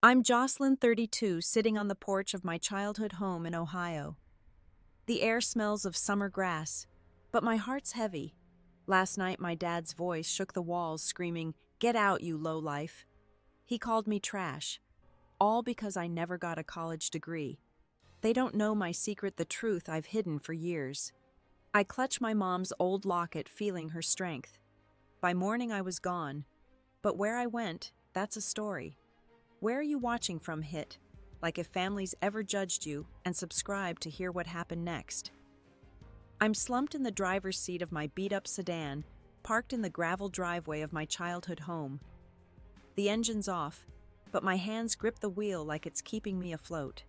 I'm Jocelyn, 32, sitting on the porch of my childhood home in Ohio. The air smells of summer grass, but my heart's heavy. Last night, my dad's voice shook the walls, screaming, "Get out, you lowlife." He called me trash, all because I never got a college degree. They don't know my secret, the truth I've hidden for years. I clutch my mom's old locket, feeling her strength. By morning, I was gone, but where I went, that's a story. Where are you watching from, Hit? Like if families ever judged you, and subscribe to hear what happened next. I'm slumped in the driver's seat of my beat-up sedan, parked in the gravel driveway of my childhood home. The engine's off, but my hands grip the wheel like it's keeping me afloat.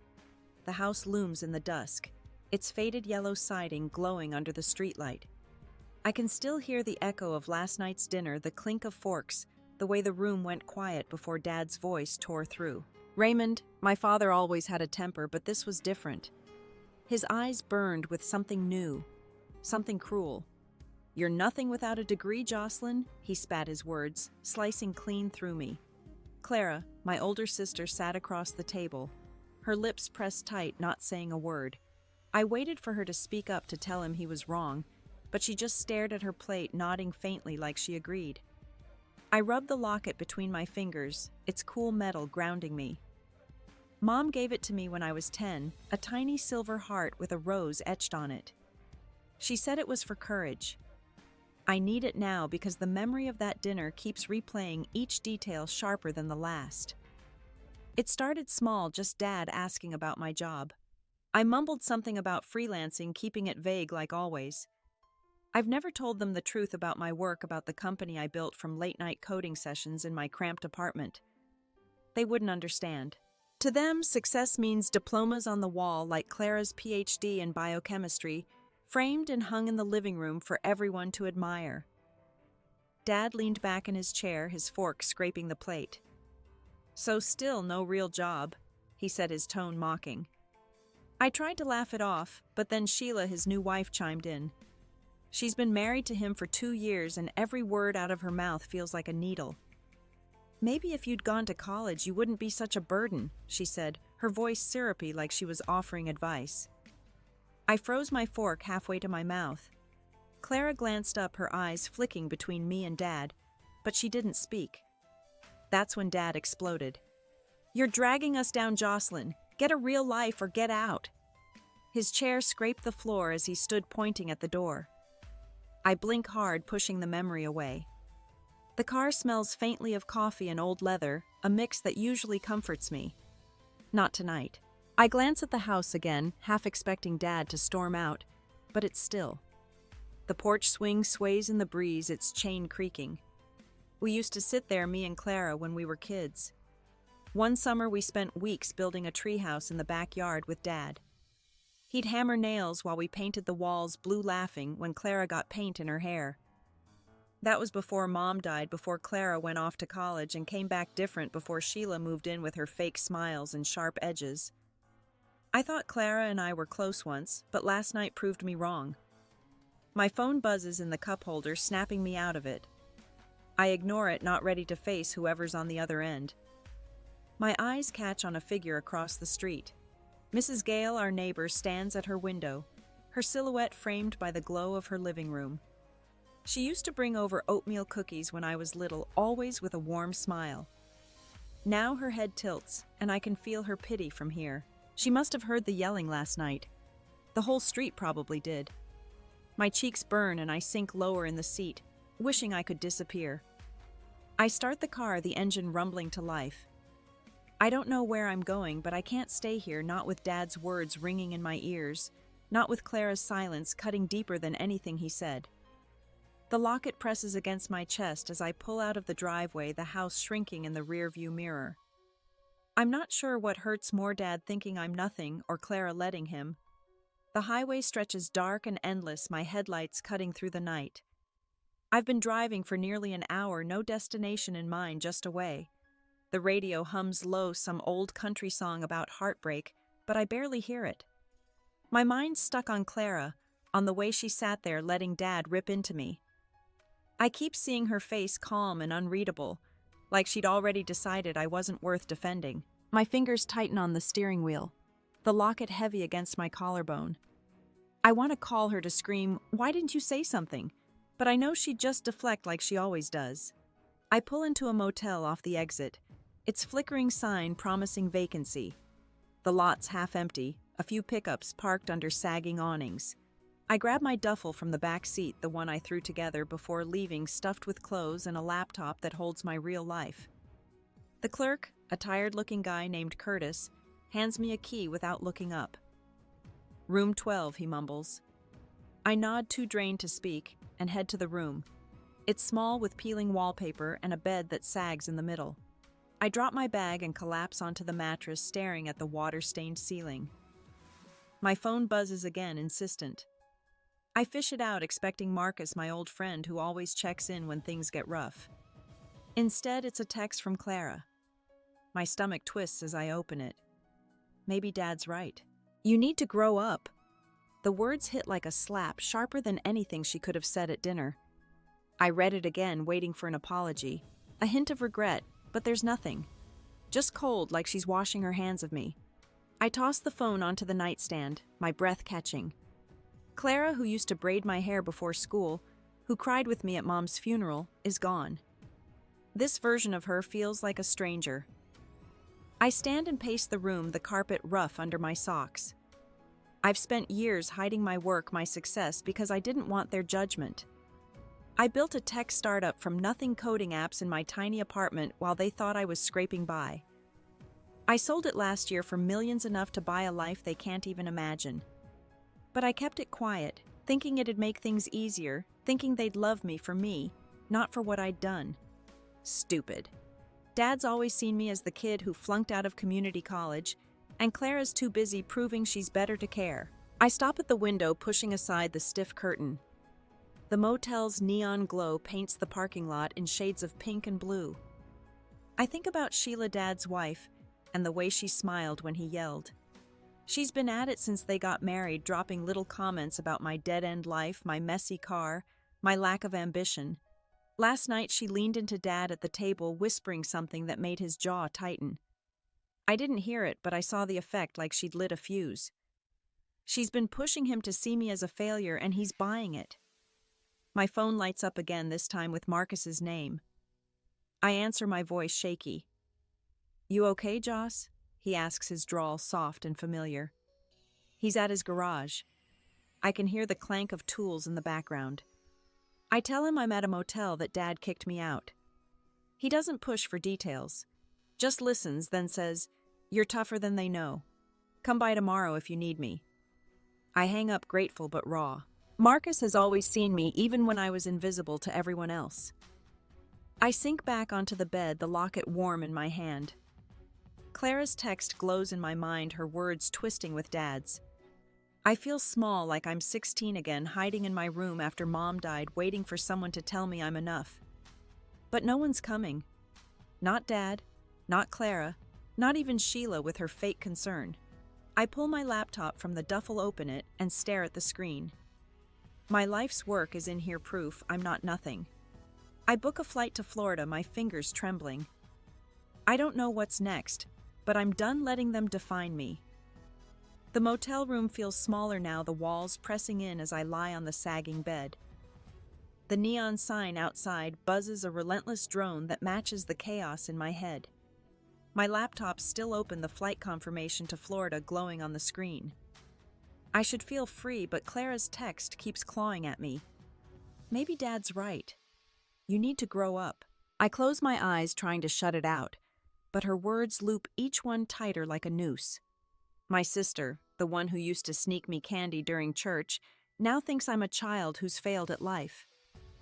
The house looms in the dusk, its faded yellow siding glowing under the streetlight. I can still hear the echo of last night's dinner, the clink of forks, the way the room went quiet before Dad's voice tore through. "Raymond, my father always had a temper, but this was different." His eyes burned with something new, something cruel. "You're nothing without a degree, Jocelyn," he spat his words, slicing clean through me. Clara, my older sister, sat across the table, her lips pressed tight, not saying a word. I waited for her to speak up to tell him he was wrong, but she just stared at her plate, nodding faintly like she agreed. I rubbed the locket between my fingers, its cool metal grounding me. Mom gave it to me when I was 10, a tiny silver heart with a rose etched on it. She said it was for courage. I need it now because the memory of that dinner keeps replaying, each detail sharper than the last. It started small, just Dad asking about my job. I mumbled something about freelancing, keeping it vague like always. I've never told them the truth about my work, about the company I built from late-night coding sessions in my cramped apartment. They wouldn't understand. To them, success means diplomas on the wall like Clara's PhD in biochemistry, framed and hung in the living room for everyone to admire. Dad leaned back in his chair, his fork scraping the plate. "So still no real job," he said, his tone mocking. I tried to laugh it off, but then Sheila, his new wife, chimed in. "She's been married to him for 2 years, and every word out of her mouth feels like a needle." "Maybe if you'd gone to college, you wouldn't be such a burden," she said, her voice syrupy like she was offering advice. I froze my fork halfway to my mouth. Clara glanced up, her eyes flicking between me and Dad, but she didn't speak. That's when Dad exploded. "You're dragging us down, Jocelyn. Get a real life or get out." His chair scraped the floor as he stood pointing at the door. I blink hard, pushing the memory away. The car smells faintly of coffee and old leather, a mix that usually comforts me. Not tonight. I glance at the house again, half expecting Dad to storm out, but it's still. The porch swing sways in the breeze, its chain creaking. We used to sit there, me and Clara, when we were kids. One summer we spent weeks building a treehouse in the backyard with Dad. He'd hammer nails while we painted the walls blue, laughing when Clara got paint in her hair. That was before Mom died, before Clara went off to college and came back different, before Sheila moved in with her fake smiles and sharp edges. I thought Clara and I were close once, but last night proved me wrong. My phone buzzes in the cup holder, snapping me out of it. I ignore it, not ready to face whoever's on the other end. My eyes catch on a figure across the street. Mrs. Gale, our neighbor, stands at her window, her silhouette framed by the glow of her living room. She used to bring over oatmeal cookies when I was little, always with a warm smile. Now her head tilts, and I can feel her pity from here. She must have heard the yelling last night. The whole street probably did. My cheeks burn and I sink lower in the seat, wishing I could disappear. I start the car, the engine rumbling to life. I don't know where I'm going, but I can't stay here, not with Dad's words ringing in my ears, not with Clara's silence cutting deeper than anything he said. The locket presses against my chest as I pull out of the driveway, the house shrinking in the rearview mirror. I'm not sure what hurts more, Dad thinking I'm nothing or Clara letting him. The highway stretches dark and endless, my headlights cutting through the night. I've been driving for nearly an hour, no destination in mind, just away. The radio hums low, some old country song about heartbreak, but I barely hear it. My mind's stuck on Clara, on the way she sat there letting Dad rip into me. I keep seeing her face calm and unreadable, like she'd already decided I wasn't worth defending. My fingers tighten on the steering wheel, the locket heavy against my collarbone. I want to call her to scream, "Why didn't you say something?" But I know she'd just deflect like she always does. I pull into a motel off the exit, its flickering sign promising vacancy. The lot's half empty, a few pickups parked under sagging awnings. I grab my duffel from the back seat, the one I threw together before leaving, stuffed with clothes and a laptop that holds my real life. The clerk, a tired-looking guy named Curtis, hands me a key without looking up. "Room 12, he mumbles. I nod, too drained to speak, and head to the room. It's small with peeling wallpaper and a bed that sags in the middle. I drop my bag and collapse onto the mattress, staring at the water-stained ceiling. My phone buzzes again, insistent. I fish it out, expecting Marcus, my old friend who always checks in when things get rough. Instead, it's a text from Clara. My stomach twists as I open it. Maybe Dad's right. "You need to grow up." The words hit like a slap, sharper than anything she could have said at dinner. I read it again, waiting for an apology, a hint of regret, but there's nothing. Just cold, like she's washing her hands of me. I toss the phone onto the nightstand, my breath catching. Clara, who used to braid my hair before school, who cried with me at Mom's funeral, is gone. This version of her feels like a stranger. I stand and pace the room, the carpet rough under my socks. I've spent years hiding my work, my success, because I didn't want their judgment. I built a tech startup from nothing, coding apps in my tiny apartment while they thought I was scraping by. I sold it last year for millions, enough to buy a life they can't even imagine. But I kept it quiet, thinking it'd make things easier, thinking they'd love me for me, not for what I'd done. Stupid. Dad's always seen me as the kid who flunked out of community college, and Clara's too busy proving she's better to care. I stop at the window, pushing aside the stiff curtain. The motel's neon glow paints the parking lot in shades of pink and blue. I think about Sheila, Dad's wife, and the way she smiled when he yelled. She's been at it since they got married, dropping little comments about my dead-end life, my messy car, my lack of ambition. Last night she leaned into Dad at the table, whispering something that made his jaw tighten. I didn't hear it, but I saw the effect, like she'd lit a fuse. She's been pushing him to see me as a failure, and he's buying it. My phone lights up again, this time with Marcus's name. I answer, my voice shaky. "You okay, Joss?" he asks, his drawl soft and familiar. He's at his garage. I can hear the clank of tools in the background. I tell him I'm at a motel, that Dad kicked me out. He doesn't push for details, just listens, then says, "You're tougher than they know. Come by tomorrow if you need me." I hang up, grateful but raw. Marcus has always seen me, even when I was invisible to everyone else. I sink back onto the bed, the locket warm in my hand. Clara's text glows in my mind, her words twisting with Dad's. I feel small, like I'm 16 again, hiding in my room after Mom died, waiting for someone to tell me I'm enough. But no one's coming. Not Dad, not Clara, not even Sheila with her fake concern. I pull my laptop from the duffel, open it, and stare at the screen. My life's work is in here, proof I'm not nothing. I book a flight to Florida, my fingers trembling. I don't know what's next, but I'm done letting them define me. The motel room feels smaller now, the walls pressing in as I lie on the sagging bed. The neon sign outside buzzes, a relentless drone that matches the chaos in my head. My laptop's still open, the flight confirmation to Florida glowing on the screen. I should feel free, but Clara's text keeps clawing at me. Maybe Dad's right. You need to grow up. I close my eyes, trying to shut it out, but her words loop, each one tighter like a noose. My sister, the one who used to sneak me candy during church, now thinks I'm a child who's failed at life.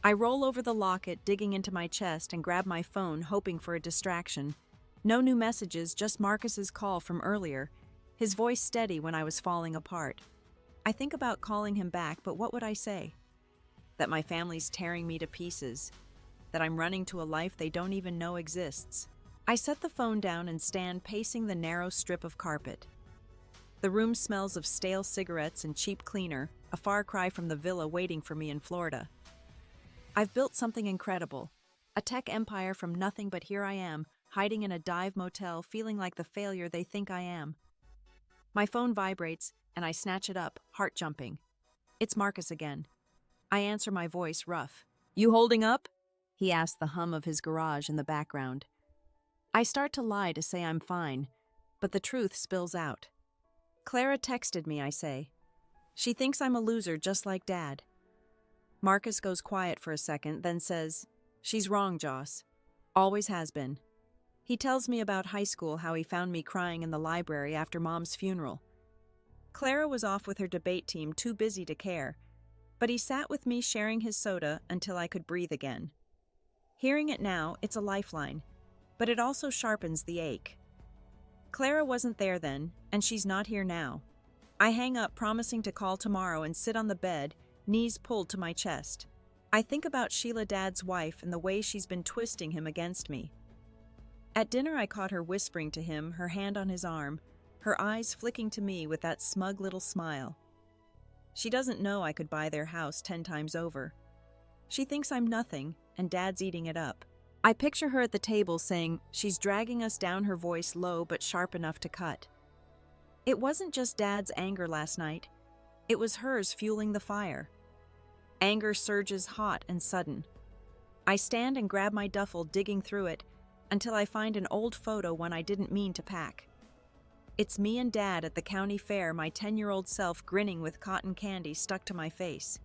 I roll over the locket, digging into my chest, and grab my phone, hoping for a distraction. No new messages, just Marcus's call from earlier, his voice steady when I was falling apart. I think about calling him back, but what would I say? That my family's tearing me to pieces, that I'm running to a life they don't even know exists. I set the phone down and stand pacing the narrow strip of carpet. The room smells of stale cigarettes and cheap cleaner, a far cry from the villa waiting for me in Florida. I've built something incredible, a tech empire from nothing, but here I am, hiding in a dive motel, feeling like the failure they think I am. My phone vibrates, and I snatch it up, heart jumping. It's Marcus again. I answer, my voice rough. "You holding up?" he asks, the hum of his garage in the background. I start to lie to say I'm fine, but the truth spills out. "Clara texted me," I say. "She thinks I'm a loser just like Dad." Marcus goes quiet for a second, then says, "She's wrong, Joss. Always has been." He tells me about high school, how he found me crying in the library after Mom's funeral. Clara was off with her debate team, too busy to care, but he sat with me sharing his soda until I could breathe again. Hearing it now, it's a lifeline, but it also sharpens the ache. Clara wasn't there then, and she's not here now. I hang up, promising to call tomorrow, and sit on the bed, knees pulled to my chest. I think about Sheila, Dad's wife, and the way she's been twisting him against me. At dinner, I caught her whispering to him, her hand on his arm, her eyes flicking to me with that smug little smile. She doesn't know I could buy their house 10 times over. She thinks I'm nothing, and Dad's eating it up. I picture her at the table saying, "She's dragging us down," her voice low but sharp enough to cut. It wasn't just Dad's anger last night. It was hers fueling the fire. Anger surges hot and sudden. I stand and grab my duffel, digging through it, until I find an old photo, one I didn't mean to pack. It's me and Dad at the county fair, my 10-year-old self grinning with cotton candy stuck to my face.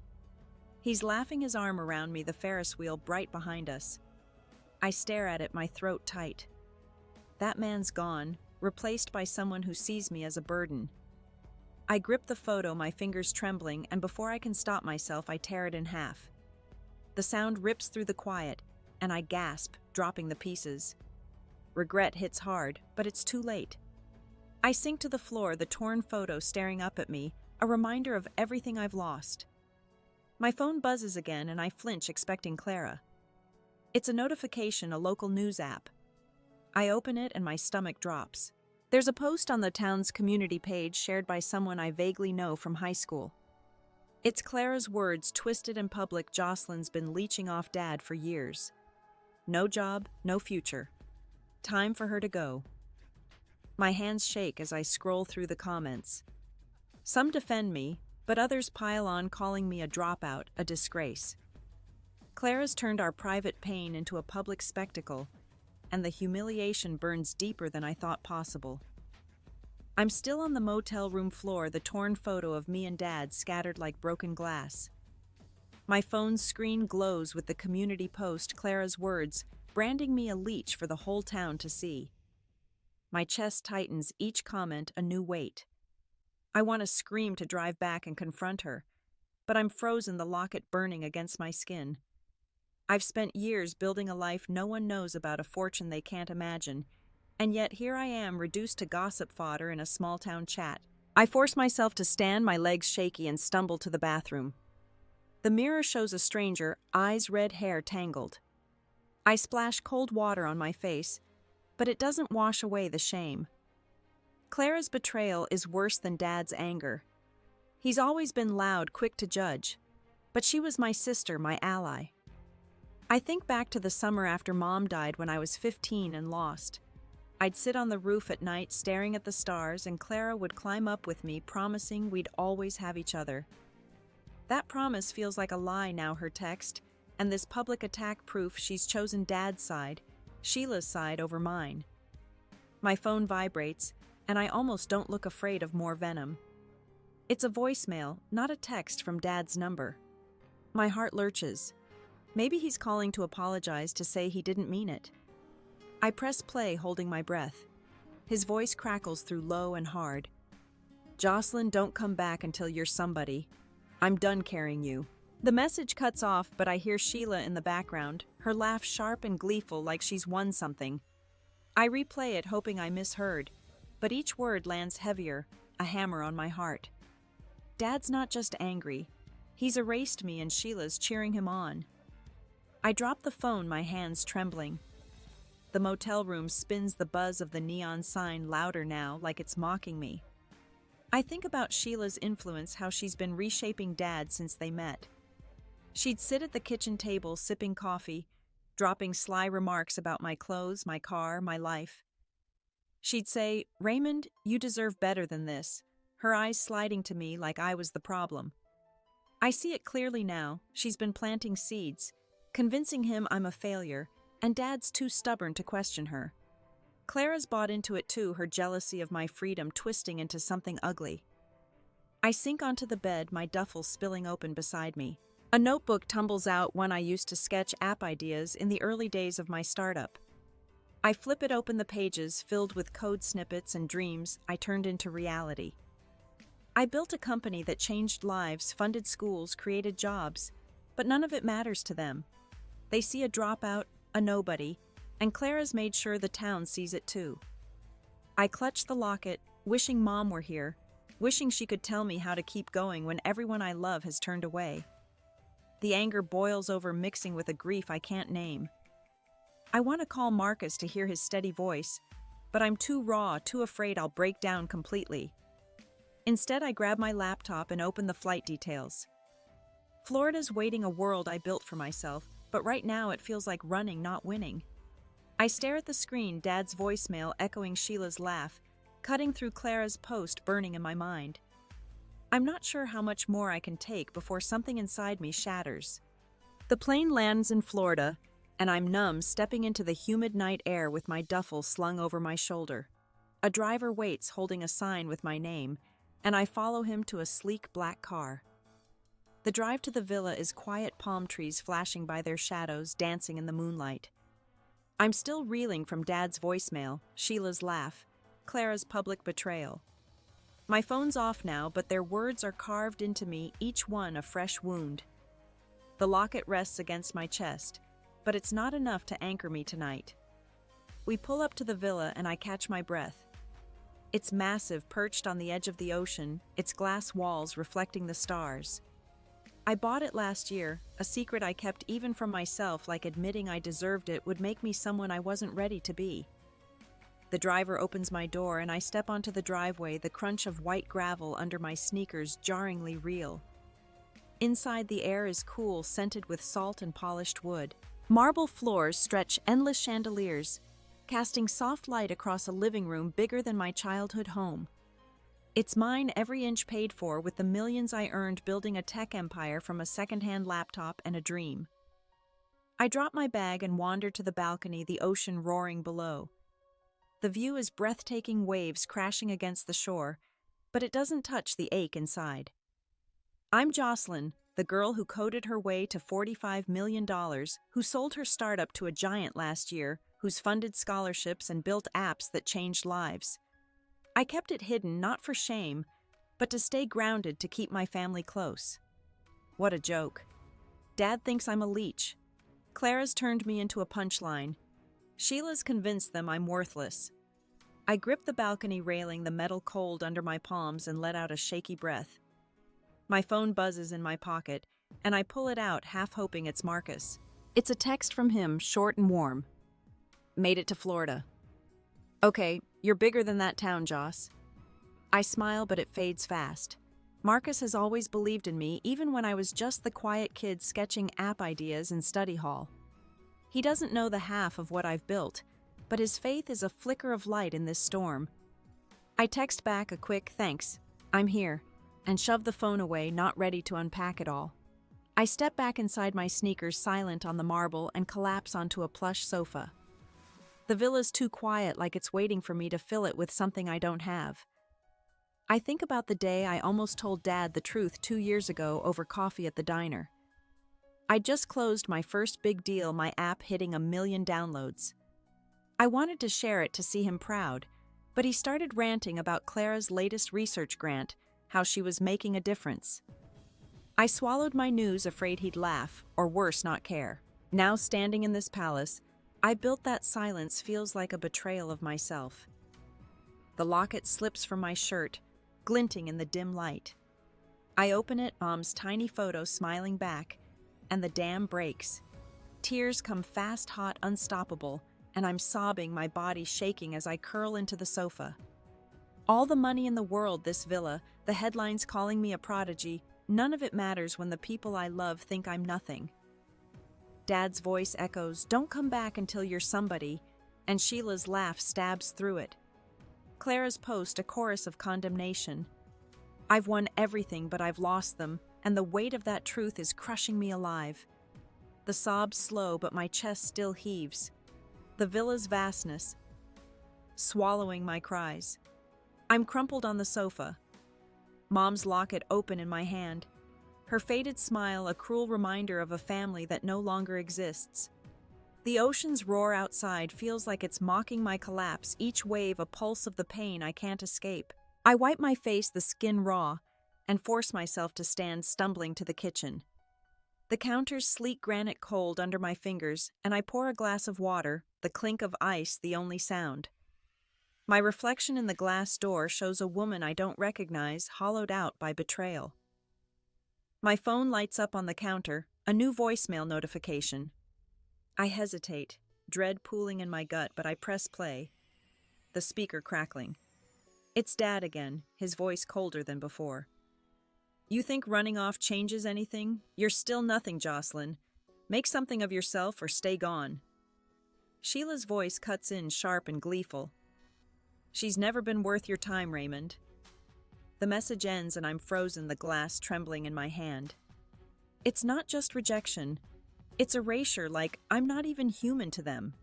He's laughing, his arm around me, the Ferris wheel bright behind us. I stare at it, my throat tight. That man's gone, replaced by someone who sees me as a burden. I grip the photo, my fingers trembling, and before I can stop myself, I tear it in half. The sound rips through the quiet, and I gasp, dropping the pieces. Regret hits hard, but it's too late. I sink to the floor, the torn photo staring up at me, a reminder of everything I've lost. My phone buzzes again, and I flinch, expecting Clara. It's a notification, a local news app. I open it, and my stomach drops. There's a post on the town's community page shared by someone I vaguely know from high school. It's Clara's words, twisted in public. "Jocelyn's been leeching off Dad for years. No job, no future. Time for her to go." My hands shake as I scroll through the comments. Some defend me, but others pile on, calling me a dropout, a disgrace. Clara's turned our private pain into a public spectacle, and the humiliation burns deeper than I thought possible. I'm still on the motel room floor, the torn photo of me and Dad scattered like broken glass. My phone's screen glows with the community post, Clara's words, branding me a leech for the whole town to see. My chest tightens, each comment a new weight. I want to scream, to drive back and confront her, but I'm frozen, the locket burning against my skin. I've spent years building a life no one knows about, a fortune they can't imagine, and yet here I am, reduced to gossip fodder in a small-town chat. I force myself to stand, my legs shaky, and stumble to the bathroom. The mirror shows a stranger, eyes, red hair tangled. I splash cold water on my face, but it doesn't wash away the shame. Clara's betrayal is worse than Dad's anger. He's always been loud, quick to judge, but she was my sister, my ally. I think back to the summer after Mom died, when I was 15 and lost. I'd sit on the roof at night staring at the stars, and Clara would climb up with me, promising we'd always have each other. That promise feels like a lie now, her text, and this public attack proof she's chosen Dad's side, Sheila's side, over mine. My phone vibrates, and I almost don't look afraid of more venom. It's a voicemail, not a text, from Dad's number. My heart lurches. Maybe he's calling to apologize, to say he didn't mean it. I press play, holding my breath. His voice crackles through, low and hard. "Jocelyn, don't come back until you're somebody. I'm done carrying you." The message cuts off, but I hear Sheila in the background, her laugh sharp and gleeful, like she's won something. I replay it, hoping I misheard, but each word lands heavier, a hammer on my heart. Dad's not just angry. He's erased me, and Sheila's cheering him on. I drop the phone, my hands trembling. The motel room spins, the buzz of the neon sign louder now, like it's mocking me. I think about Sheila's influence, how she's been reshaping Dad since they met. She'd sit at the kitchen table sipping coffee, dropping sly remarks about my clothes, my car, my life. She'd say, "Raymond, you deserve better than this," her eyes sliding to me like I was the problem. I see it clearly now. She's been planting seeds, convincing him I'm a failure, and Dad's too stubborn to question her. Clara's bought into it too, her jealousy of my freedom twisting into something ugly. I sink onto the bed, my duffel spilling open beside me. A notebook tumbles out, one I used to sketch app ideas in the early days of my startup. I flip it open, the pages filled with code snippets and dreams I turned into reality. I built a company that changed lives, funded schools, created jobs, but none of it matters to them. They see a dropout, a nobody, and Clara's made sure the town sees it too. I clutch the locket, wishing Mom were here, wishing she could tell me how to keep going when everyone I love has turned away. The anger boils over, mixing with a grief I can't name. I want to call Marcus to hear his steady voice, but I'm too raw, too afraid I'll break down completely. Instead, I grab my laptop and open the flight details. Florida's waiting, a world I built for myself, but right now it feels like running, not winning. I stare at the screen, Dad's voicemail echoing Sheila's laugh, cutting through Clara's post, burning in my mind. I'm not sure how much more I can take before something inside me shatters. The plane lands in Florida, and I'm numb, stepping into the humid night air with my duffel slung over my shoulder. A driver waits, holding a sign with my name, and I follow him to a sleek black car. The drive to the villa is quiet, palm trees flashing by, their shadows dancing in the moonlight. I'm still reeling from Dad's voicemail, Sheila's laugh, Clara's public betrayal. My phone's off now, but their words are carved into me, each one a fresh wound. The locket rests against my chest, but it's not enough to anchor me tonight. We pull up to the villa and I catch my breath. It's massive, perched on the edge of the ocean, its glass walls reflecting the stars. I bought it last year, a secret I kept even from myself, like admitting I deserved it would make me someone I wasn't ready to be. The driver opens my door and I step onto the driveway, the crunch of white gravel under my sneakers jarringly real. Inside, the air is cool, scented with salt and polished wood. Marble floors stretch endless chandeliers, casting soft light across a living room bigger than my childhood home. It's mine, every inch paid for, with the millions I earned building a tech empire from a secondhand laptop and a dream. I drop my bag and wander to the balcony, the ocean roaring below. The view is breathtaking, waves crashing against the shore, but it doesn't touch the ache inside. I'm Jocelyn, the girl who coded her way to $45 million, who sold her startup to a giant last year, who's funded scholarships and built apps that changed lives. I kept it hidden, not for shame, but to stay grounded, to keep my family close. What a joke. Dad thinks I'm a leech. Clara's turned me into a punchline. Sheila's convinced them I'm worthless. I grip the balcony railing, the metal cold under my palms, and let out a shaky breath. My phone buzzes in my pocket, and I pull it out, half hoping it's Marcus. It's a text from him, short and warm. Made it to Florida. Okay, you're bigger than that town, Joss. I smile, but it fades fast. Marcus has always believed in me, even when I was just the quiet kid sketching app ideas in study hall. He doesn't know the half of what I've built, but his faith is a flicker of light in this storm. I text back a quick "thanks, I'm here," and shove the phone away, not ready to unpack it all. I step back inside my sneakers, silent on the marble, and collapse onto a plush sofa. The villa's too quiet, like it's waiting for me to fill it with something I don't have. I think about the day I almost told Dad the truth 2 years ago over coffee at the diner. I'd just closed my first big deal, my app hitting 1 million downloads. I wanted to share it to see him proud, but he started ranting about Clara's latest research grant, how she was making a difference. I swallowed my news, afraid he'd laugh, or worse, not care. Now, standing in this palace, I built that silence feels like a betrayal of myself. The locket slips from my shirt, glinting in the dim light. I open it, Mom's tiny photo smiling back, and the dam breaks. Tears come fast, hot, unstoppable, and I'm sobbing, my body shaking as I curl into the sofa. All the money in the world, this villa, the headlines calling me a prodigy, none of it matters when the people I love think I'm nothing. Dad's voice echoes, "Don't come back until you're somebody," and Sheila's laugh stabs through it. Clara's post, a chorus of condemnation. I've won everything, but I've lost them, and the weight of that truth is crushing me alive. The sobs slow, but my chest still heaves. The villa's vastness, swallowing my cries. I'm crumpled on the sofa. Mom's locket open in my hand. Her faded smile, a cruel reminder of a family that no longer exists. The ocean's roar outside feels like it's mocking my collapse, each wave a pulse of the pain I can't escape. I wipe my face, the skin raw, and force myself to stand stumbling to the kitchen. The counter's sleek granite cold under my fingers, and I pour a glass of water, the clink of ice the only sound. My reflection in the glass door shows a woman I don't recognize, hollowed out by betrayal. My phone lights up on the counter, a new voicemail notification. I hesitate, dread pooling in my gut, but I press play. The speaker crackling. It's Dad again, his voice colder than before. You think running off changes anything? You're still nothing, Jocelyn. Make something of yourself or stay gone. Sheila's voice cuts in sharp and gleeful. She's never been worth your time, Raymond. The message ends and I'm frozen, the glass trembling in my hand. It's not just rejection. It's erasure, like I'm not even human to them.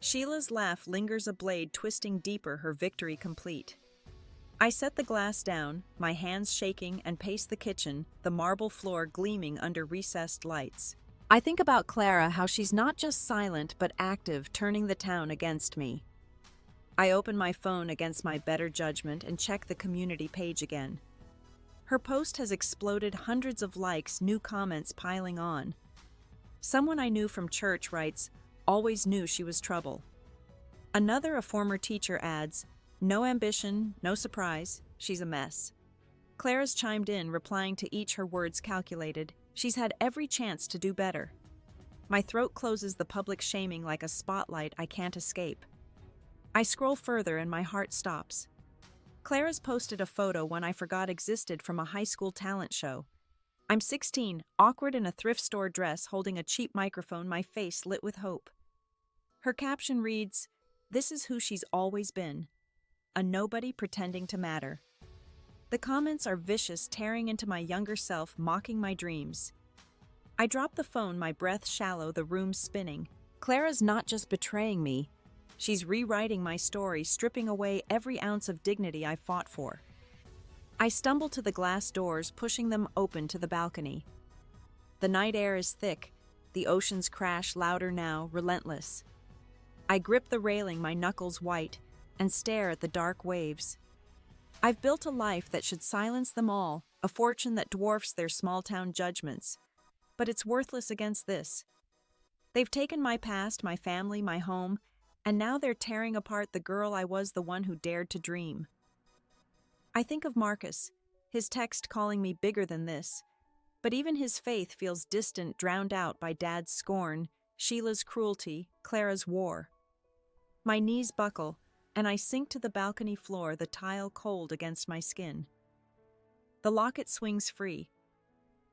Sheila's laugh lingers, a blade twisting deeper, her victory complete. I set the glass down, my hands shaking, and pace the kitchen, the marble floor gleaming under recessed lights. I think about Clara, how she's not just silent but active, turning the town against me. I open my phone against my better judgment and check the community page again. Her post has exploded, hundreds of likes, new comments piling on. Someone I knew from church writes, "Always knew she was trouble." Another, a former teacher, adds, "No ambition, no surprise, she's a mess." Clara's chimed in, replying to each, her words calculated. She's had every chance to do better. My throat closes, the public shaming like a spotlight I can't escape. I scroll further and my heart stops. Clara's posted a photo one I forgot existed from a high school talent show. I'm 16, awkward in a thrift store dress, holding a cheap microphone, my face lit with hope. Her caption reads, "This is who she's always been. A nobody pretending to matter." The comments are vicious, tearing into my younger self, mocking my dreams. I drop the phone, my breath shallow, the room spinning. Clara's not just betraying me. She's rewriting my story, stripping away every ounce of dignity I fought for. I stumble to the glass doors, pushing them open to the balcony. The night air is thick, the ocean's crash louder now, relentless. I grip the railing, my knuckles white, and stare at the dark waves. I've built a life that should silence them all, a fortune that dwarfs their small-town judgments. But it's worthless against this. They've taken my past, my family, my home, and now they're tearing apart the girl I was, the one who dared to dream. I think of Marcus, his text calling me bigger than this, but even his faith feels distant, drowned out by Dad's scorn, Sheila's cruelty, Clara's war. My knees buckle, and I sink to the balcony floor, the tile cold against my skin. The locket swings free,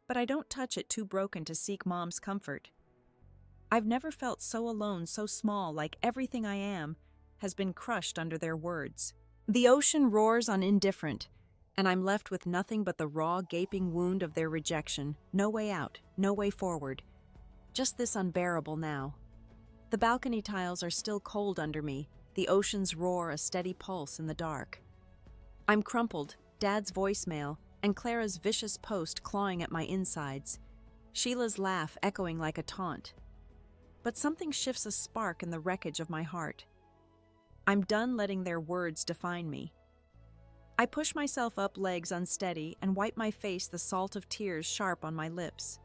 but I don't touch it, too broken to seek Mom's comfort. I've never felt so alone, so small, like everything I am has been crushed under their words. The ocean roars on indifferent, and I'm left with nothing but the raw, gaping wound of their rejection. No way out, no way forward. Just this unbearable now. The balcony tiles are still cold under me, the ocean's roar a steady pulse in the dark. I'm crumpled, Dad's voicemail, and Clara's vicious post clawing at my insides. Sheila's laugh echoing like a taunt. But something shifts, a spark in the wreckage of my heart. I'm done letting their words define me. I push myself up, legs unsteady, and wipe my face, the salt of tears sharp on my lips.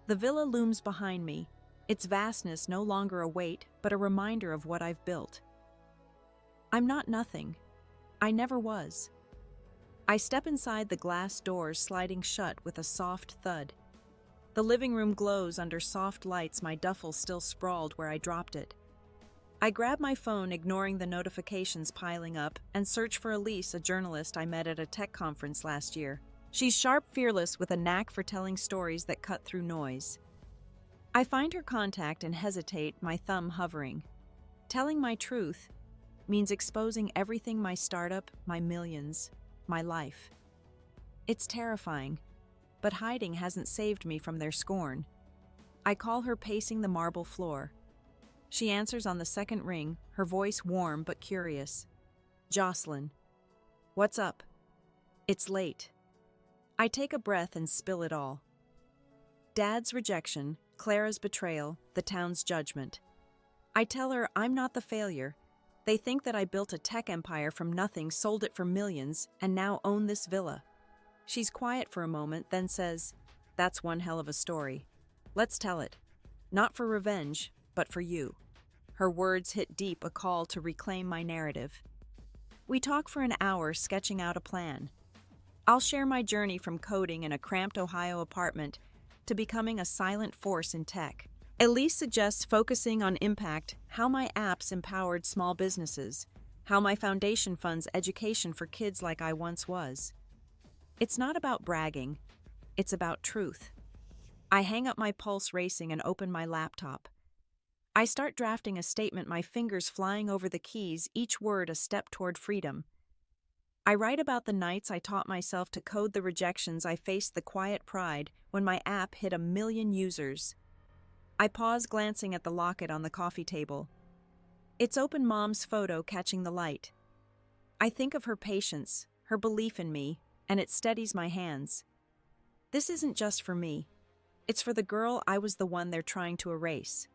The villa looms behind me, its vastness no longer a weight, but a reminder of what I've built. I'm not nothing. I never was. I step inside, the glass doors sliding shut with a soft thud. The living room glows under soft lights, my duffel still sprawled where I dropped it. I grab my phone, ignoring the notifications piling up, and search for Elise, a journalist I met at a tech conference last year. She's sharp, fearless, with a knack for telling stories that cut through noise. I find her contact and hesitate, my thumb hovering. Telling my truth means exposing everything: my startup, my millions, my life. It's terrifying, but hiding hasn't saved me from their scorn. I call her, pacing the marble floor. She answers on the second ring, her voice warm but curious. Jocelyn. What's up? It's late. I take a breath and spill it all. Dad's rejection, Clara's betrayal, the town's judgment. I tell her I'm not the failure. They think that I built a tech empire from nothing, sold it for millions, and now own this villa. She's quiet for a moment, then says, "That's one hell of a story. Let's tell it. Not for revenge, but for you." Her words hit deep, a call to reclaim my narrative. We talk for an hour, sketching out a plan. I'll share my journey from coding in a cramped Ohio apartment to becoming a silent force in tech. Elise suggests focusing on impact, how my apps empowered small businesses, how my foundation funds education for kids like I once was. It's not about bragging, it's about truth. I hang up, my pulse racing, and open my laptop. I start drafting a statement, my fingers flying over the keys, each word a step toward freedom. I write about the nights I taught myself to code, the rejections I faced, the quiet pride when my app hit 1 million users. I pause, glancing at the locket on the coffee table. It's open, Mom's photo catching the light. I think of her patience, her belief in me, and it steadies my hands. This isn't just for me. It's for the girl I was, the one they're trying to erase.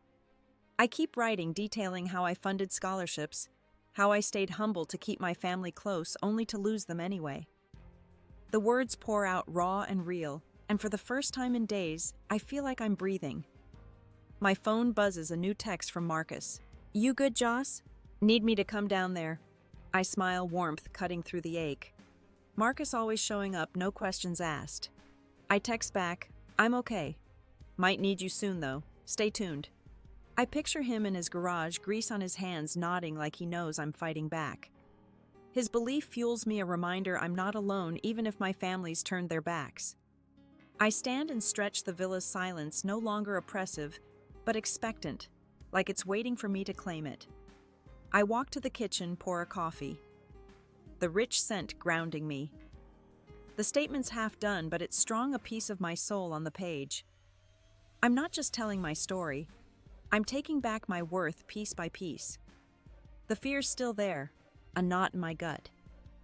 I keep writing, detailing how I funded scholarships, how I stayed humble to keep my family close, only to lose them anyway. The words pour out raw and real, and for the first time in days, I feel like I'm breathing. My phone buzzes, a new text from Marcus. "You good, Joss? Need me to come down there?" I smile, warmth cutting through the ache. Marcus always showing up, no questions asked. I text back, "I'm okay. Might need you soon though. Stay tuned." I picture him in his garage, grease on his hands, nodding like he knows I'm fighting back. His belief fuels me, a reminder I'm not alone even if my family's turned their backs. I stand and stretch, the villa's silence no longer oppressive, but expectant, like it's waiting for me to claim it. I walk to the kitchen, pour a coffee. The rich scent grounding me. The statement's half done, but it's strong, a piece of my soul on the page. I'm not just telling my story. I'm taking back my worth piece by piece. The fear's still there, a knot in my gut.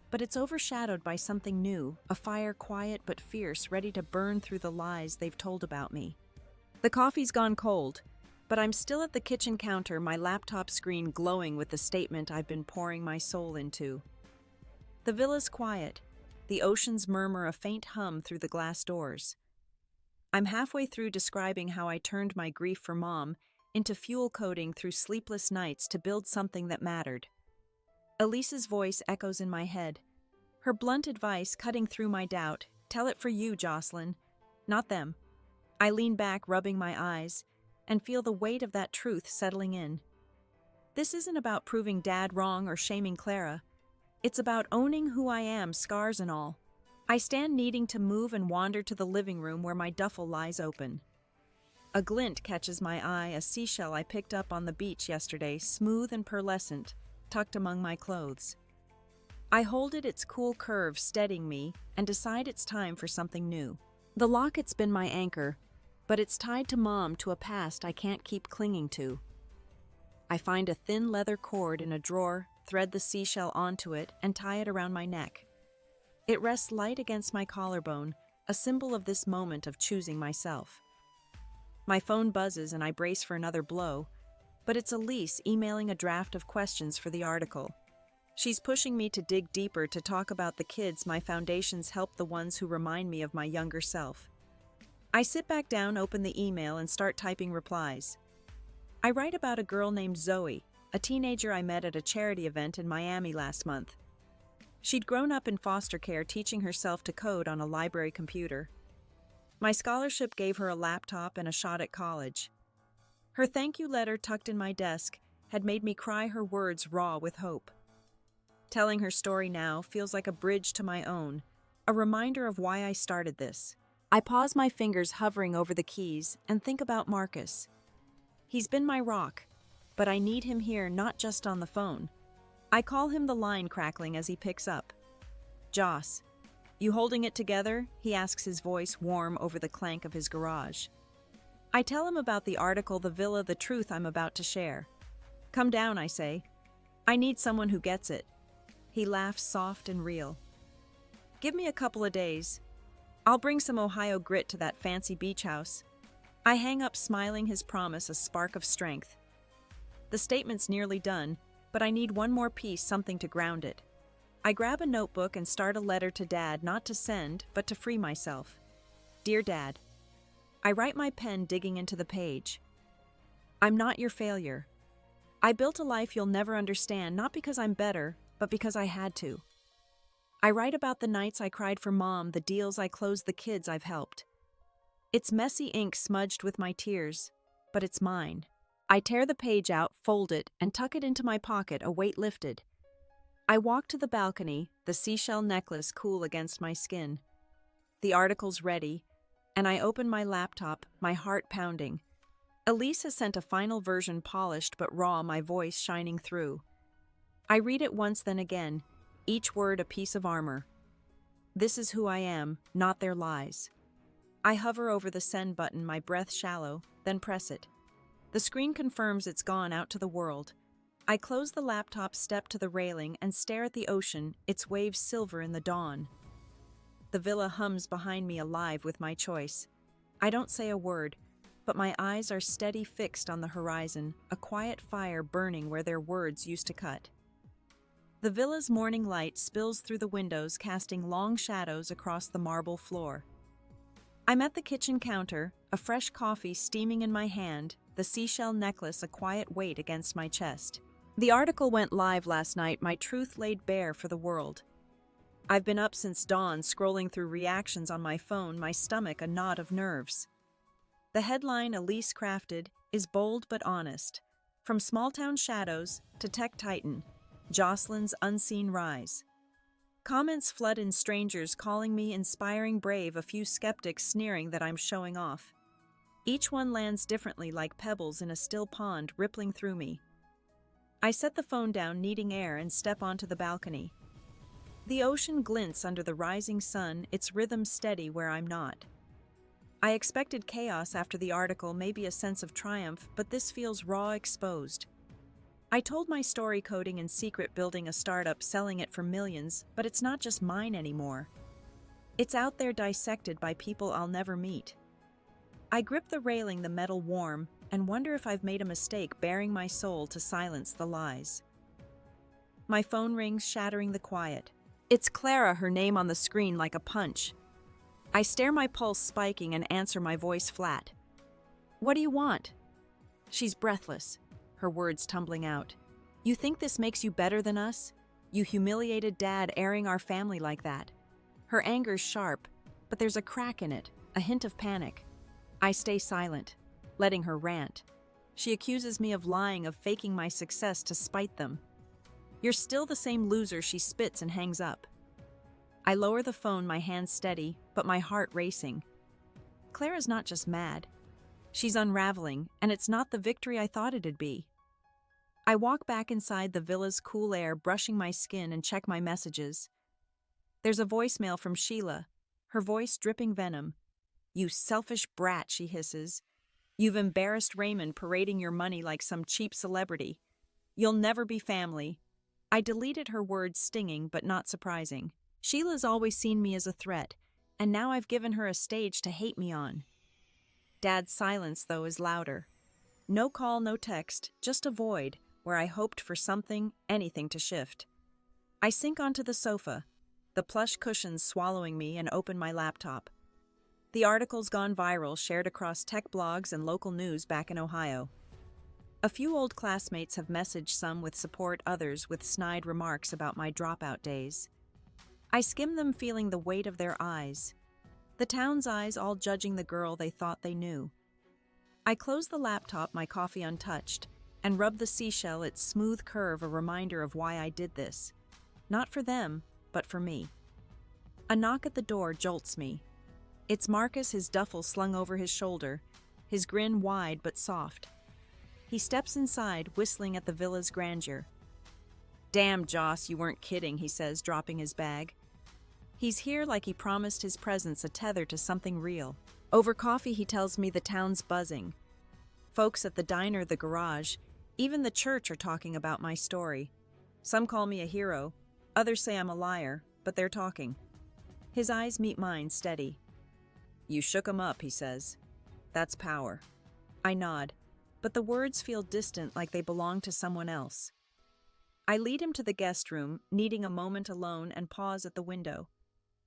But it's overshadowed by something new, a fire quiet but fierce, ready to burn through the lies they've told about me. The coffee's gone cold, but I'm still at the kitchen counter, my laptop screen glowing with the statement I've been pouring my soul into. The villa's quiet, the oceans murmur, a faint hum through the glass doors. I'm halfway through describing how I turned my grief for Mom into fuel, coding through sleepless nights to build something that mattered. Elise's voice echoes in my head, her blunt advice cutting through my doubt. "Tell it for you, Jocelyn, not them." I lean back, rubbing my eyes, and feel the weight of that truth settling in. This isn't about proving Dad wrong or shaming Clara. It's about owning who I am, scars and all. I stand, needing to move, and wander to the living room where my duffel lies open. A glint catches my eye, a seashell I picked up on the beach yesterday, smooth and pearlescent, tucked among my clothes. I hold it, its cool curve steadying me, and decide it's time for something new. The locket's been my anchor, but it's tied to Mom, to a past I can't keep clinging to. I find a thin leather cord in a drawer, thread the seashell onto it, and tie it around my neck. It rests light against my collarbone, a symbol of this moment of choosing myself. My phone buzzes and I brace for another blow, but it's Elise emailing a draft of questions for the article. She's pushing me to dig deeper, to talk about the kids my foundations help, the ones who remind me of my younger self. I sit back down, open the email, and start typing replies. I write about a girl named Zoe, a teenager I met at a charity event in Miami last month. She'd grown up in foster care, teaching herself to code on a library computer. My scholarship gave her a laptop and a shot at college. Her thank you letter tucked in my desk had made me cry, her words raw with hope. Telling her story now feels like a bridge to my own, a reminder of why I started this. I pause, my fingers hovering over the keys, and think about Marcus. He's been my rock, but I need him here, not just on the phone. I call him, the line crackling as he picks up. "Joss, you holding it together?" he asks, his voice warm over the clank of his garage. I tell him about the article, the villa, the truth I'm about to share. "Come down," I say. "I need someone who gets it." He laughs, soft and real. "Give me a couple of days. I'll bring some Ohio grit to that fancy beach house." I hang up, smiling, his promise a spark of strength. The statement's nearly done, but I need one more piece, something to ground it. I grab a notebook and start a letter to Dad, not to send, but to free myself. "Dear Dad." I write, my pen digging into the page. "I'm not your failure. I built a life you'll never understand, not because I'm better, but because I had to. I write about the nights I cried for Mom, the deals I closed, the kids I've helped. It's messy ink smudged with my tears, but it's mine." I tear the page out, fold it, and tuck it into my pocket, a weight lifted. I walk to the balcony, the seashell necklace cool against my skin. The article's ready, and I open my laptop, my heart pounding. Elise has sent a final version, polished but raw, my voice shining through. I read it once, then again, each word a piece of armor. This is who I am, not their lies. I hover over the send button, my breath shallow, then press it. The screen confirms it's gone out to the world. I close the laptop, step to the railing, and stare at the ocean, its waves silver in the dawn. The villa hums behind me, alive with my choice. I don't say a word, but my eyes are steady, fixed on the horizon, a quiet fire burning where their words used to cut. The villa's morning light spills through the windows, casting long shadows across the marble floor. I'm at the kitchen counter, a fresh coffee steaming in my hand, the seashell necklace a quiet weight against my chest. The article went live last night, my truth laid bare for the world. I've been up since dawn, scrolling through reactions on my phone, my stomach a knot of nerves. The headline, Elise crafted, is bold but honest. From small-town shadows to tech titan, Jocelyn's unseen rise. Comments flood in, strangers calling me inspiring, brave, a few skeptics sneering that I'm showing off. Each one lands differently, like pebbles in a still pond, rippling through me. I set the phone down, needing air, and step onto the balcony. The ocean glints under the rising sun, its rhythm steady where I'm not. I expected chaos after the article, maybe a sense of triumph, but this feels raw, exposed. I told my story, coding in secret, building a startup, selling it for millions, but it's not just mine anymore. It's out there, dissected by people I'll never meet. I grip the railing, the metal warm, and wonder if I've made a mistake baring my soul to silence the lies. My phone rings, shattering the quiet. It's Clara, her name on the screen like a punch. I stare, my pulse spiking, and answer, my voice flat. "What do you want?" She's breathless, her words tumbling out. "You think this makes you better than us? You humiliated Dad, airing our family like that." Her anger's sharp, but there's a crack in it, a hint of panic. I stay silent, letting her rant. She accuses me of lying, of faking my success to spite them. "You're still the same loser," she spits and hangs up. I lower the phone, my hands steady, but my heart racing. Clara's not just mad. She's unraveling, and it's not the victory I thought it'd be. I walk back inside the villa's cool air, brushing my skin, and check my messages. There's a voicemail from Sheila, her voice dripping venom. "You selfish brat," she hisses. "You've embarrassed Raymond, parading your money like some cheap celebrity. You'll never be family." I deleted her words, stinging but not surprising. Sheila's always seen me as a threat, and now I've given her a stage to hate me on. Dad's silence, though, is louder. No call, no text, just a void where I hoped for something, anything to shift. I sink onto the sofa, the plush cushions swallowing me, and open my laptop. The article's gone viral, shared across tech blogs and local news back in Ohio. A few old classmates have messaged, some with support, others with snide remarks about my dropout days. I skim them, feeling the weight of their eyes. The town's eyes, all judging the girl they thought they knew. I close the laptop, my coffee untouched, and rub the seashell, its smooth curve a reminder of why I did this. Not for them, but for me. A knock at the door jolts me. It's Marcus, his duffel slung over his shoulder, his grin wide but soft. He steps inside, whistling at the villa's grandeur. "Damn, Joss, you weren't kidding," he says, dropping his bag. He's here like he promised his presence a tether to something real. Over coffee, he tells me the town's buzzing. Folks at the diner, the garage, even the church are talking about my story. Some call me a hero, others say I'm a liar, but they're talking. His eyes meet mine, steady. "You shook 'em up," he says. "That's power." I nod, but the words feel distant, like they belong to someone else. I lead him to the guest room, needing a moment alone, and pause at the window.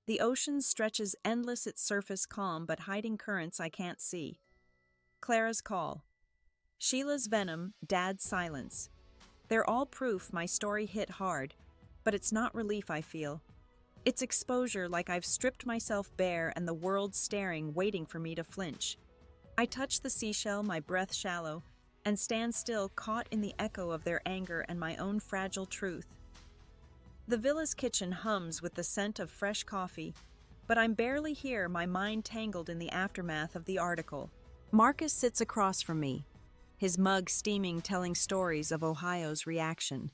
The ocean stretches endless, its surface calm, but hiding currents I can't see. Clara's call. Sheila's venom, Dad's silence. They're all proof my story hit hard, but it's not relief I feel. It's exposure, like I've stripped myself bare and the world's staring, waiting for me to flinch. I touch the seashell, my breath shallow, and stand still, caught in the echo of their anger and my own fragile truth. The villa's kitchen hums with the scent of fresh coffee, but I'm barely here, my mind tangled in the aftermath of the article. Marcus sits across from me, his mug steaming, telling stories of Ohio's reaction.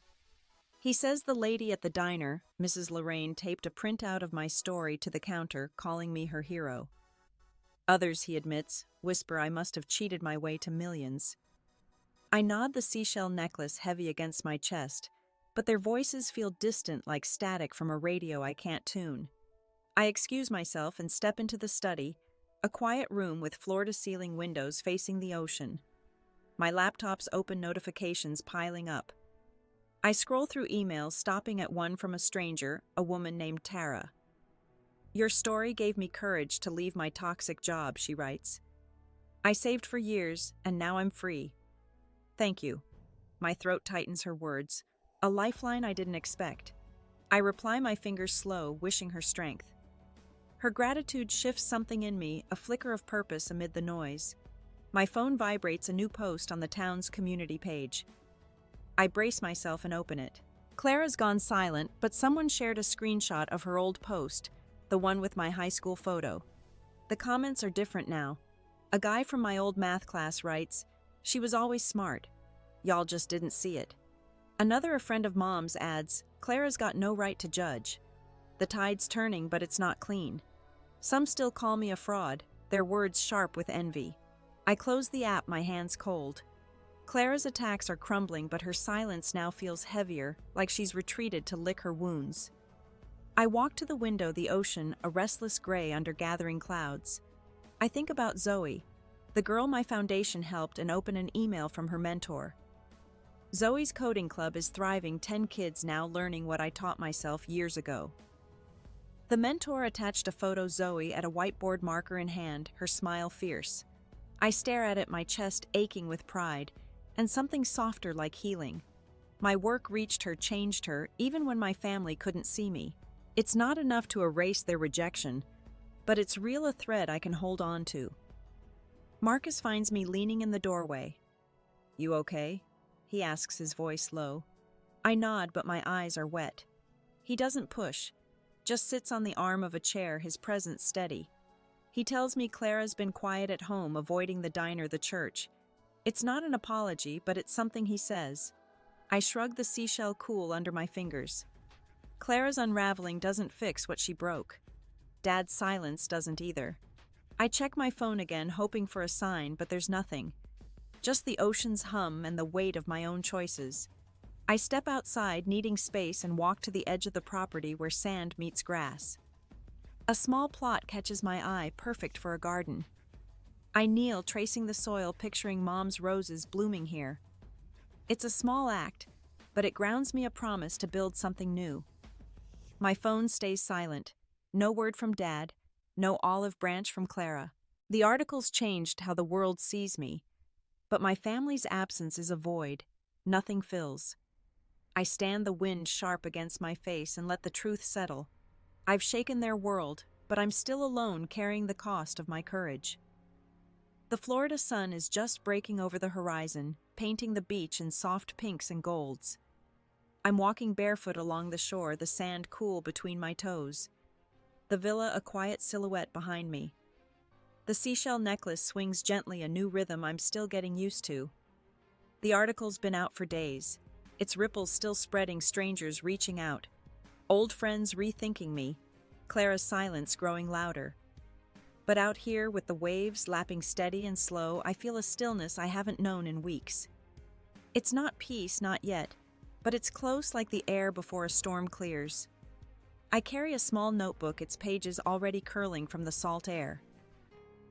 He says the lady at the diner, Mrs. Lorraine, taped a printout of my story to the counter, calling me her hero. Others, he admits, whisper I must have cheated my way to millions. I nod, the seashell necklace heavy against my chest, but their voices feel distant, like static from a radio I can't tune. I excuse myself and step into the study, a quiet room with floor-to-ceiling windows facing the ocean. My laptop's open, notifications piling up. I scroll through emails, stopping at one from a stranger, a woman named Tara. "Your story gave me courage to leave my toxic job," she writes. "I saved for years, and now I'm free. Thank you." My throat tightens, her words. A lifeline I didn't expect. I reply, my fingers slow, wishing her strength. Her gratitude shifts something in me, a flicker of purpose amid the noise. My phone vibrates, a new post on the town's community page. I brace myself and open it. Clara's gone silent, but someone shared a screenshot of her old post, the one with my high school photo. The comments are different now. A guy from my old math class writes, "She was always smart. Y'all just didn't see it." Another, a friend of Mom's, adds, "Clara's got no right to judge. The tide's turning, but it's not clean." Some still call me a fraud, their words sharp with envy. I close the app, my hands cold. Clara's attacks are crumbling, but her silence now feels heavier, like she's retreated to lick her wounds. I walk to the window, the ocean, a restless gray under gathering clouds. I think about Zoe, the girl my foundation helped, and open an email from her mentor. Zoe's coding club is thriving, 10 kids now learning what I taught myself years ago. The mentor attached a photo, Zoe at a whiteboard, marker in hand, her smile fierce. I stare at it, my chest aching with pride, and something softer, like healing. My work reached her, changed her, even when my family couldn't see me. It's not enough to erase their rejection, but it's real, a thread I can hold on to. Marcus finds me leaning in the doorway. "You okay?" he asks, his voice low. I nod, but my eyes are wet. He doesn't push, just sits on the arm of a chair, his presence steady. He tells me Clara's been quiet at home, avoiding the diner, the church. It's not an apology, but it's something he says. I shrug, the seashell cool under my fingers. Clara's unraveling doesn't fix what she broke. Dad's silence doesn't either. I check my phone again, hoping for a sign, but there's nothing. Just the ocean's hum and the weight of my own choices. I step outside, needing space, and walk to the edge of the property where sand meets grass. A small plot catches my eye, perfect for a garden. I kneel, tracing the soil, picturing Mom's roses blooming here. It's a small act, but it grounds me, a promise to build something new. My phone stays silent. No word from Dad, no olive branch from Clara. The article's changed how the world sees me, but my family's absence is a void. Nothing fills. I stand, the wind sharp against my face, and let the truth settle. I've shaken their world, but I'm still alone, carrying the cost of my courage. The Florida sun is just breaking over the horizon, painting the beach in soft pinks and golds. I'm walking barefoot along the shore, the sand cool between my toes. The villa, a quiet silhouette behind me. The seashell necklace swings gently, a new rhythm I'm still getting used to. The article's been out for days, its ripples still spreading, strangers reaching out, old friends rethinking me, Clara's silence growing louder. But out here, with the waves lapping steady and slow, I feel a stillness I haven't known in weeks. It's not peace, not yet, but it's close, like the air before a storm clears. I carry a small notebook, its pages already curling from the salt air.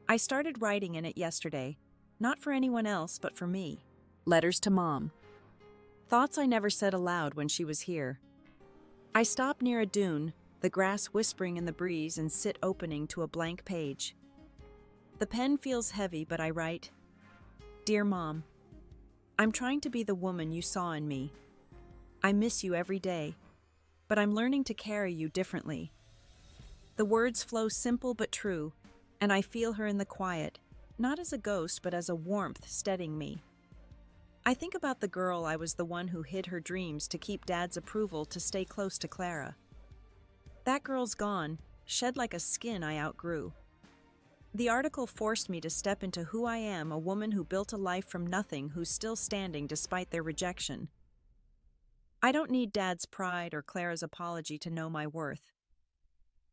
I started writing in it yesterday, not for anyone else but for me. Letters to Mom. Thoughts I never said aloud when she was here. I stop near a dune, the grass whispering in the breeze, and sit opening to a blank page. The pen feels heavy, but I write, "Dear Mom, I'm trying to be the woman you saw in me. I miss you every day, but I'm learning to carry you differently." The words flow simple but true, and I feel her in the quiet, not as a ghost but as a warmth steadying me. I think about the girl I was, the one who hid her dreams to keep Dad's approval, to stay close to Clara. That girl's gone, shed like a skin I outgrew. The article forced me to step into who I am, a woman who built a life from nothing, who's still standing despite their rejection. I don't need Dad's pride or Clara's apology to know my worth.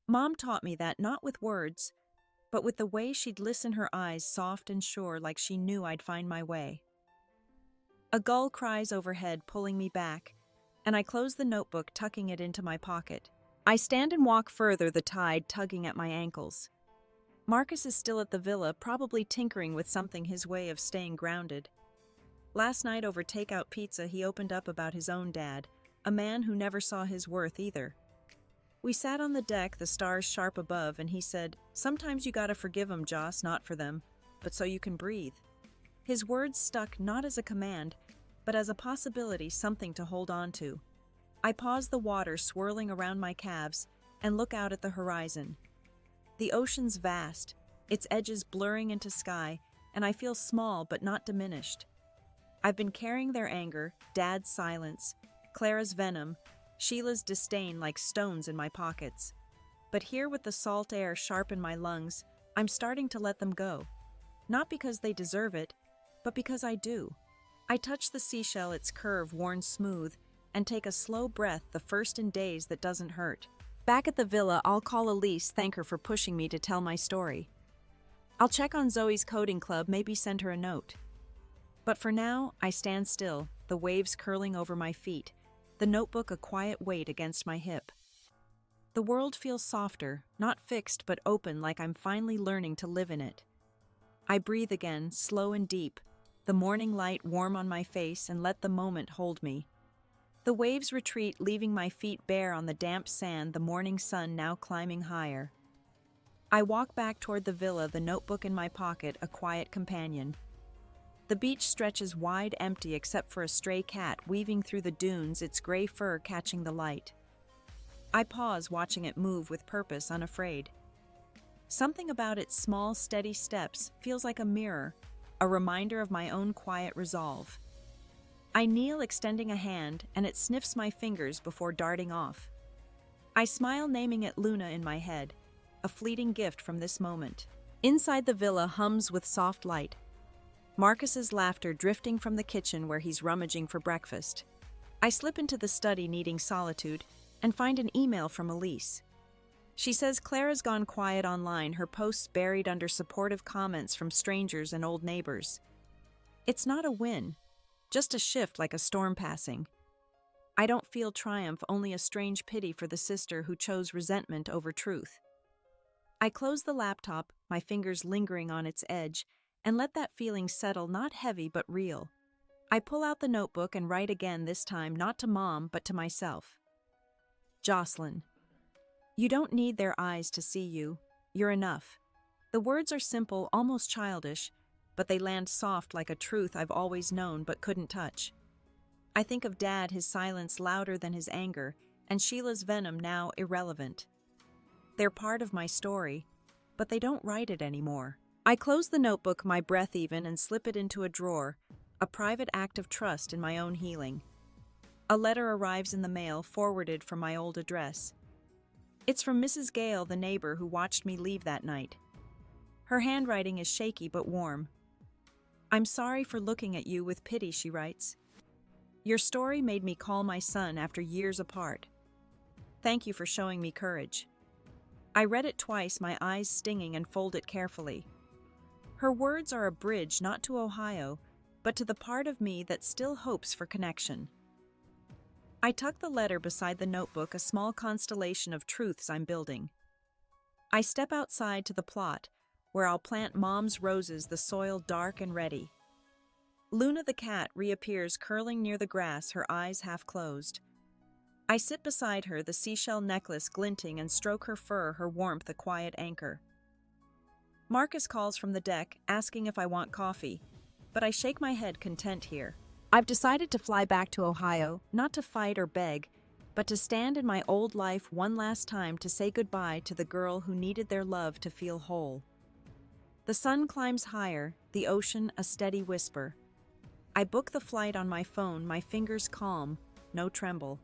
Mom taught me that, not with words, but with the way she'd listen, her eyes soft and sure, like she knew I'd find my way. A gull cries overhead, pulling me back, and I close the notebook, tucking it into my pocket. I stand and walk further, the tide tugging at my ankles. Marcus is still at the villa, probably tinkering with something, his way of staying grounded. Last night over takeout pizza, he opened up about his own dad, a man who never saw his worth either. We sat on the deck, the stars sharp above, and he said, "Sometimes you gotta forgive 'em, Joss, not for them, but so you can breathe." His words stuck not as a command, but as a possibility, something to hold on to. I pause, the water swirling around my calves, and look out at the horizon. The ocean's vast, its edges blurring into sky, and I feel small but not diminished. I've been carrying their anger, Dad's silence, Clara's venom, Sheila's disdain like stones in my pockets. But here, with the salt air sharp in my lungs, I'm starting to let them go. Not because they deserve it, but because I do. I touch the seashell, its curve worn smooth, and take a slow breath, the first in days that doesn't hurt. Back at the villa, I'll call Elise, thank her for pushing me to tell my story. I'll check on Zoe's coding club, maybe send her a note. But for now, I stand still, the waves curling over my feet, the notebook a quiet weight against my hip. The world feels softer, not fixed but open, like I'm finally learning to live in it. I breathe again, slow and deep, the morning light warm on my face, and let the moment hold me. The waves retreat, leaving my feet bare on the damp sand, the morning sun now climbing higher. I walk back toward the villa, the notebook in my pocket, a quiet companion. The beach stretches wide, empty except for a stray cat weaving through the dunes, its gray fur catching the light. I pause, watching it move with purpose, unafraid. Something about its small, steady steps feels like a mirror, a reminder of my own quiet resolve. I kneel, extending a hand, and it sniffs my fingers before darting off. I smile, naming it Luna in my head, a fleeting gift from this moment. Inside, the villa hums with soft light. Marcus's laughter drifting from the kitchen where he's rummaging for breakfast. I slip into the study, needing solitude, and find an email from Elise. She says Clara's gone quiet online, her posts buried under supportive comments from strangers and old neighbors. It's not a win, just a shift, like a storm passing. I don't feel triumph, only a strange pity for the sister who chose resentment over truth. I close the laptop, my fingers lingering on its edge, and let that feeling settle, not heavy but real. I pull out the notebook and write again, this time not to Mom but to myself. Jocelyn, you don't need their eyes to see you. You're enough. The words are simple, almost childish, but they land soft, like a truth I've always known but couldn't touch. I think of Dad, his silence louder than his anger, and Sheila's venom now irrelevant. They're part of my story, but they don't write it anymore. I close the notebook, my breath even, and slip it into a drawer, a private act of trust in my own healing. A letter arrives in the mail, forwarded from my old address. It's from Mrs. Gale, the neighbor who watched me leave that night. Her handwriting is shaky but warm. "I'm sorry for looking at you with pity," she writes. "Your story made me call my son after years apart. Thank you for showing me courage." I read it twice, my eyes stinging, and fold it carefully. Her words are a bridge not to Ohio, but to the part of me that still hopes for connection. I tuck the letter beside the notebook, a small constellation of truths I'm building. I step outside to the plot, where I'll plant Mom's roses, the soil dark and ready. Luna the cat reappears, curling near the grass, her eyes half closed. I sit beside her, the seashell necklace glinting, and stroke her fur, her warmth a quiet anchor. Marcus calls from the deck, asking if I want coffee, but I shake my head, content here. I've decided to fly back to Ohio, not to fight or beg, but to stand in my old life one last time, to say goodbye to the girl who needed their love to feel whole. The sun climbs higher, the ocean a steady whisper. I book the flight on my phone, my fingers calm, no tremble.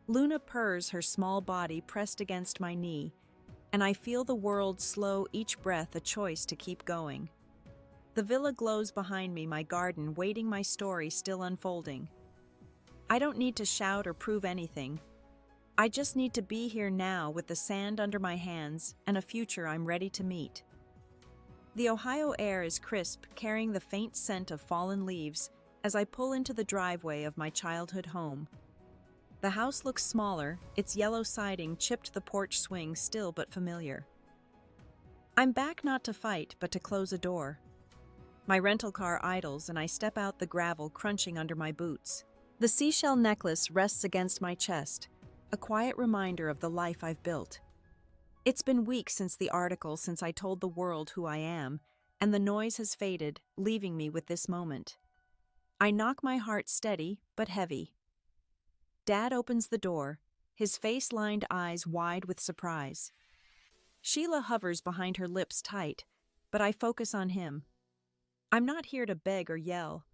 Luna purrs, her small body pressed against my knee, and I feel the world slow, each breath a choice to keep going. The villa glows behind me, my garden waiting, my story still unfolding. I don't need to shout or prove anything. I just need to be here now, with the sand under my hands and a future I'm ready to meet. The Ohio air is crisp, carrying the faint scent of fallen leaves as I pull into the driveway of my childhood home. The house looks smaller, its yellow siding chipped, the porch swing still but familiar. I'm back not to fight, but to close a door. My rental car idles and I step out, the gravel crunching under my boots. The seashell necklace rests against my chest, a quiet reminder of the life I've built. It's been weeks since the article, since I told the world who I am, and the noise has faded, leaving me with this moment. I knock, my heart steady but heavy. Dad opens the door, his face-lined eyes wide with surprise. Sheila hovers behind, her lips tight, but I focus on him. "I'm not here to beg or yell.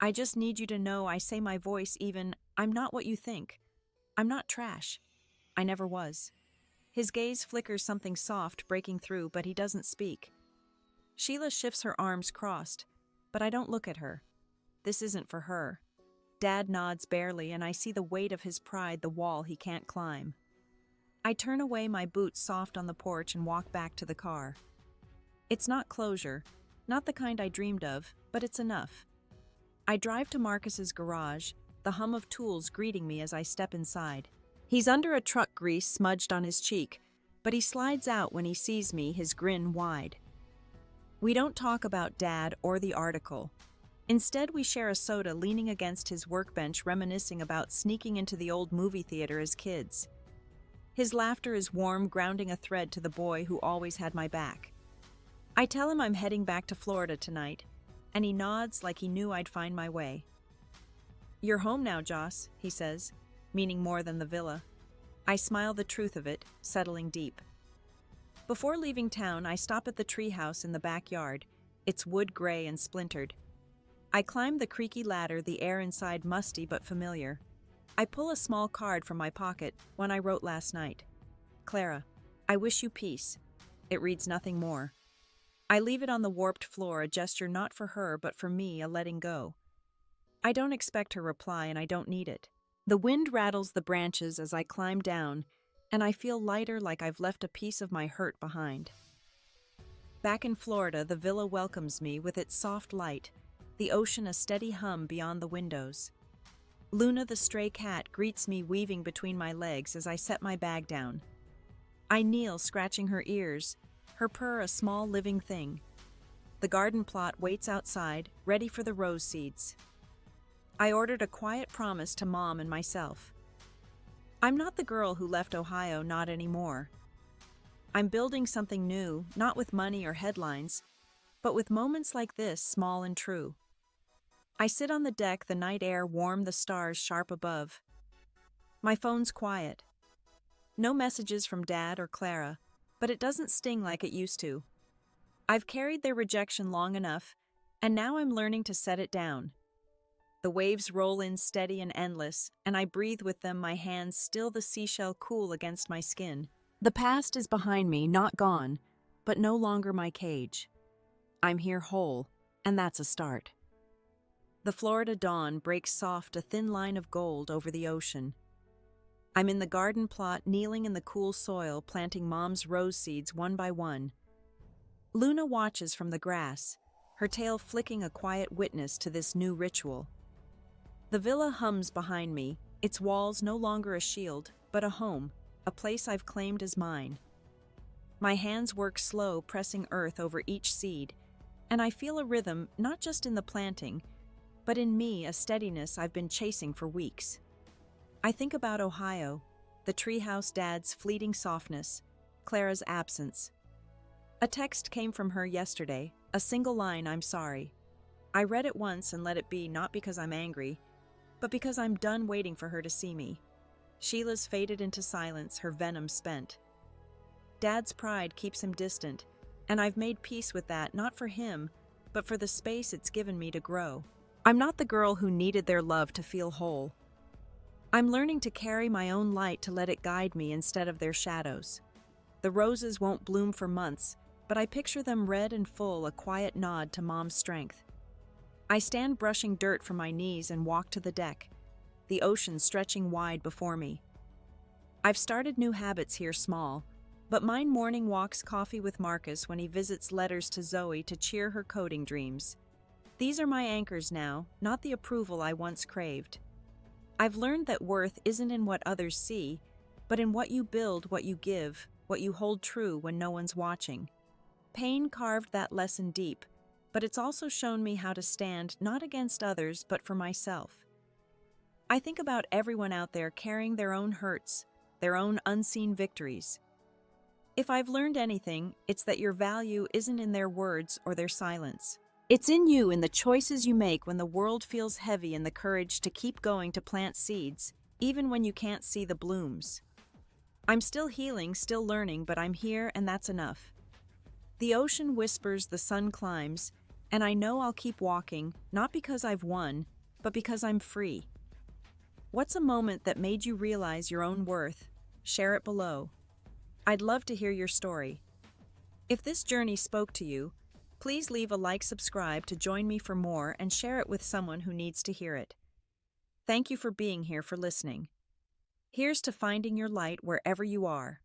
I just need you to know," I say, my voice even. "I'm not what you think. I'm not trash. I never was." His gaze flickers, something soft breaking through, but he doesn't speak. Sheila shifts, her arms crossed, but I don't look at her. This isn't for her. Dad nods barely, and I see the weight of his pride, the wall he can't climb. I turn away, my boots soft on the porch, and walk back to the car. It's not closure, not the kind I dreamed of, but it's enough. I drive to Marcus's garage, the hum of tools greeting me as I step inside. He's under a truck, grease smudged on his cheek, but he slides out when he sees me, his grin wide. We don't talk about Dad or the article. Instead, we share a soda, leaning against his workbench, reminiscing about sneaking into the old movie theater as kids. His laughter is warm, grounding a thread to the boy who always had my back. I tell him I'm heading back to Florida tonight, and he nods like he knew I'd find my way. "You're home now, Joss," he says, meaning more than the villa. I smile, the truth of it settling deep. Before leaving town, I stop at the treehouse in the backyard, its wood gray and splintered. I climb the creaky ladder, the air inside musty but familiar. I pull a small card from my pocket, one I wrote last night. "Clara, I wish you peace." It reads nothing more. I leave it on the warped floor, a gesture not for her but for me, a letting go. I don't expect her reply, and I don't need it. The wind rattles the branches as I climb down, and I feel lighter, like I've left a piece of my hurt behind. Back in Florida, the villa welcomes me with its soft light, the ocean a steady hum beyond the windows. Luna the stray cat greets me, weaving between my legs as I set my bag down. I kneel, scratching her ears, her purr a small living thing. The garden plot waits outside, ready for the rose seeds. I ordered a quiet promise to Mom and myself. I'm not the girl who left Ohio, not anymore. I'm building something new, not with money or headlines, but with moments like this, small and true. I sit on the deck, the night air warm, the stars sharp above. My phone's quiet. No messages from Dad or Clara, but it doesn't sting like it used to. I've carried their rejection long enough, and now I'm learning to set it down. The waves roll in steady and endless, and I breathe with them, my hands still, the seashell cool against my skin. The past is behind me, not gone, but no longer my cage. I'm here whole, and that's a start. The Florida dawn breaks soft, a thin line of gold over the ocean. I'm in the garden plot, kneeling in the cool soil, planting Mom's rose seeds one by one. Luna watches from the grass, her tail flicking a quiet witness to this new ritual. The villa hums behind me, its walls no longer a shield, but a home, a place I've claimed as mine. My hands work slow, pressing earth over each seed, and I feel a rhythm not just in the planting, but in me, a steadiness I've been chasing for weeks. I think about Ohio, the treehouse dad's fleeting softness, Clara's absence. A text came from her yesterday, a single line, "I'm sorry." I read it once and let it be, not because I'm angry, but because I'm done waiting for her to see me. Sheila's faded into silence, her venom spent. Dad's pride keeps him distant, and I've made peace with that, not for him, but for the space it's given me to grow. I'm not the girl who needed their love to feel whole. I'm learning to carry my own light, to let it guide me instead of their shadows. The roses won't bloom for months, but I picture them red and full, a quiet nod to Mom's strength. I stand brushing dirt from my knees and walk to the deck, the ocean stretching wide before me. I've started new habits here, small, but mine: morning walks, coffee with Marcus when he visits, letters to Zoe to cheer her coding dreams. These are my anchors now, not the approval I once craved. I've learned that worth isn't in what others see, but in what you build, what you give, what you hold true when no one's watching. Pain carved that lesson deep, but it's also shown me how to stand not against others, but for myself. I think about everyone out there carrying their own hurts, their own unseen victories. If I've learned anything, it's that your value isn't in their words or their silence. It's in you, in the choices you make when the world feels heavy, and the courage to keep going, to plant seeds, even when you can't see the blooms. I'm still healing, still learning, but I'm here, and that's enough. The ocean whispers, the sun climbs, and I know I'll keep walking, not because I've won, but because I'm free. What's a moment that made you realize your own worth? Share it below. I'd love to hear your story. If this journey spoke to you, please leave a like, subscribe to join me for more, and share it with someone who needs to hear it. Thank you for being here, for listening. Here's to finding your light wherever you are.